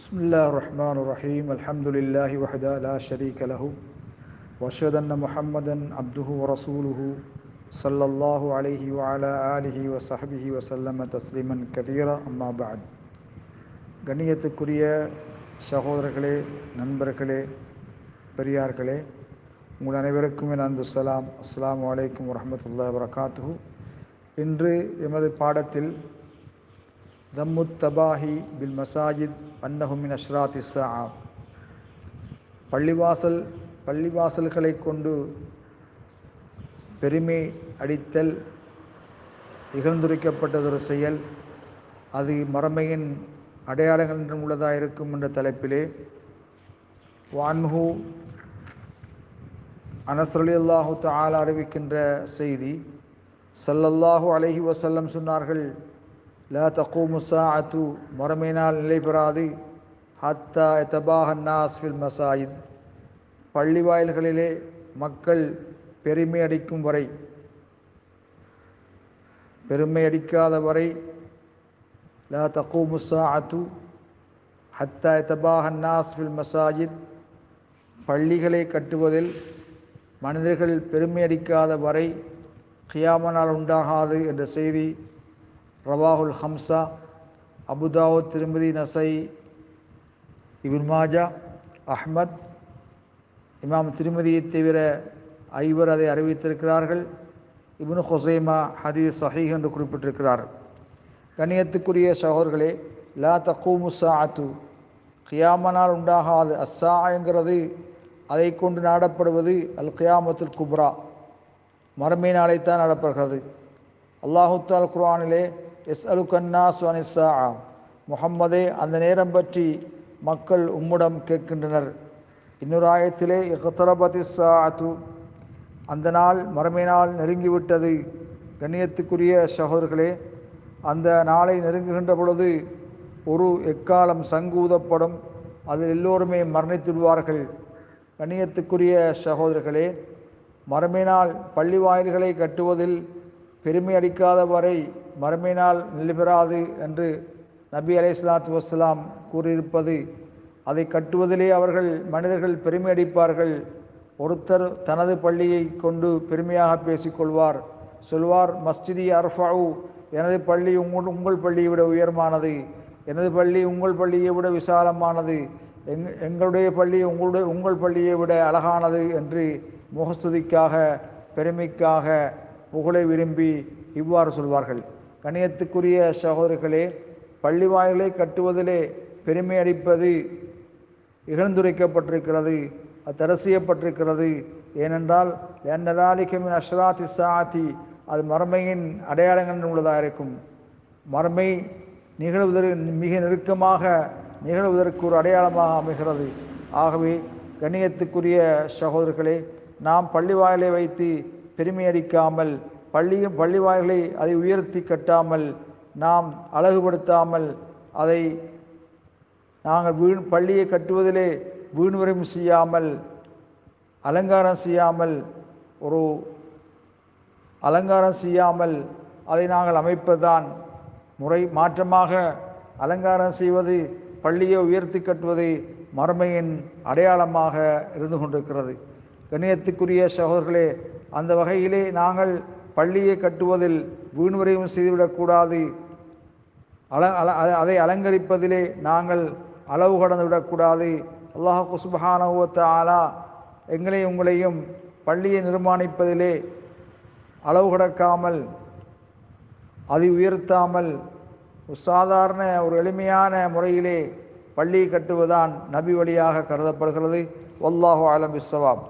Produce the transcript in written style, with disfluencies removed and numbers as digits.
بسم الله الرحمن الرحيم الحمد لله وحده لا شريك له وأشهد أن محمدا عبده ورسوله صلى الله عليه وعلى آله وصحبه وسلم تسليما كثيرا أما بعد கண்ணியத்துக்குரிய சகோதரர்களே, நண்பர்களே, பெரியார்களே, உங்கள் அனைவருக்கும் என் அன்பு சலாம். அஸ்ஸலாமு அலைக்கும் வரஹ்மத்துல்லாஹி வபரகாத்துஹு. இன்று எமது பாடத்தில் தம்முத் தபாஹி பில் மசாஜித் அன்னஹு மின் அஷ்ராத்தி ஸாஅ, பள்ளிவாசல்களை கொண்டு பெருமை அடித்தல் இகழ்ந்துரைக்கப்பட்டதொரு செயல், அது மறுமையின் அடையாளங்கள் என்றும் உள்ளதாக இருக்கும் என்ற தலைப்பிலே வான்ஹு அனஸ் ரலியல்லாஹு தஆலா அறிவிக்கின்ற செய்தி, ஸல்லல்லாஹு அலைஹி வஸல்லம் சொன்னார்கள், லா தகூமு ஸாஅத்து, மறுமை நாள் நிலை பெறாது, ஹத்தா யதபாஹன் நாஸ் ஃபில் மசாஜித், பள்ளி வாயில்களிலே மக்கள் பெருமை அடிக்கும் வரை, பெருமை அடிக்காத வரை, லா தகூமு ஸாஅத்து ஹத்தா யதபாஹன் நாஸ் ஃபில் மசாஜித், பள்ளிகளை கட்டுவதில் மனிதர்கள் பெருமை அடிக்காத வரை கியாம நாள் உண்டாகாது என்ற செய்தி ரவாஹுல் ஹம்சா, அபுதாவுத், திருமதி, நசை, இப்னு மாஜா, அஹ்மத், இமாம் திருமதியை தவிர ஐவர் அதை அறிவித்திருக்கிறார்கள். இப்னு ஹுஸைமா ஹதீஸ் ஸஹீஹ் என்று குறிப்பிட்டிருக்கிறார். கண்ணியத்துக்குரிய சகோதரர்களே, லா தகூமு ஸாஅத்து, கியாம நாள் உண்டாகாது. அஸ்ஸாஅங்கிறது அதை கொண்டு நாடப்படுவது அல் கியாமத்துல் குப்ரா, மறுமை நாளைத்தான் நடப்படுகிறது. அல்லாஹு தஆலா குர்ஆனிலே யஸ்அலுகன் நாஸு அனிஸ் ஸாஅ, முஹம்மதே, அந்த நேரம் பற்றி மக்கள் உம்மிடம் கேட்கின்றனர். இன்னொரு ஆயத்திலே இக்தரபத்திஸ் ஸாஅத்து, அந்த நாள் மறுமை நாள் நெருங்கிவிட்டது. கண்ணியத்துக்குரிய சகோதரர்களே, அந்த நாளை நெருங்குகின்ற பொழுது ஒரு எக்காலம் சங்கு ஊதப்படும், அதில் எல்லோருமே மரணித்து விடுவார்கள். கண்ணியத்துக்குரிய சகோதரர்களே, மறுமை நாள் பள்ளி வாயில்களை கட்டுவதில் பெருமை அடிக்காத வரை மறுமை நாள் நிலைபெறாது என்று நபி அலைஹிஸ்ஸலாத்து வஸ்ஸலாம் கூறியிருப்பது, அதை கட்டுவதிலே மனிதர்கள் பெருமை அடிப்பார்கள். ஒருத்தர் தனது பள்ளியை கொண்டு பெருமையாக பேசிக்கொள்வார், சொல்வார், மஸ்ஜிதி அர்ஃபஉ, எனது பள்ளி உங்கள் பள்ளியை விட உயர்மானது, எனது பள்ளி உங்கள் பள்ளியை விட விசாலமானது, எங்களுடைய பள்ளி உங்கள் பள்ளியை விட அழகானது என்று முகஸ்துதிக்காக, பெருமைக்காக, புகழை விரும்பி இவ்வாறு சொல்வார்கள். கண்ணியத்துக்குரிய சகோதரர்களே, பள்ளி வாயிலை கட்டுவதிலே பெருமை அடிப்பது இகழ்ந்துரைக்கப்பட்டிருக்கிறது, அது தடை செய்யப்பட்டிருக்கிறது. ஏனென்றால் லிஅன்னதாலிக மின் அஷ்ராத்தி ஸாஅத்தி, அது மறுமையின் அடையாளங்கள் உள்ளதாக இருக்கும். மறுமை மிக நெருக்கமாக நிகழ்வதற்கு ஒரு அடையாளமாக அமைகிறது. ஆகவே கண்ணியத்துக்குரிய சகோதரர்களே, நாம் பள்ளி வாயிலை வைத்து பெருமை அடிக்காமல், பள்ளி வாயிலை அதை உயர்த்தி கட்டாமல், நாம் அழகுபடுத்தாமல், அதை நாங்கள் பள்ளியை கட்டுவதிலே வீண்வரையும் செய்யாமல், அலங்காரம் செய்யாமல் அதை நாங்கள் அமைப்பதுதான் முறை. மாற்றமாக அலங்காரம் செய்வது, பள்ளியை உயர்த்தி கட்டுவது மறுமையின் அடையாளமாக இருந்து கொண்டிருக்கிறது. கண்ணியத்துக்குரிய சகோதரர்களே, அந்த வகையிலே நாங்கள் பள்ளியை கட்டுவதில் வீண்வரையும் செய்துவிடக்கூடாது. அதை அலங்கரிப்பதிலே நாங்கள் அளவு கடந்து விடக்கூடாது. அல்லாஹ் சுப்ஹானஹு வ தஆலா எங்களையும் உங்களையும் பள்ளியை நிர்மாணிப்பதிலே அளவு கடக்காமல், அதை உயர்த்தாமல், சாதாரண ஒரு எளிமையான முறையிலே பள்ளியை கட்டுவதுதான் நபி வழியாக கருதப்படுகிறது. வல்லாஹு அலம் பிஸ்ஸவாப்.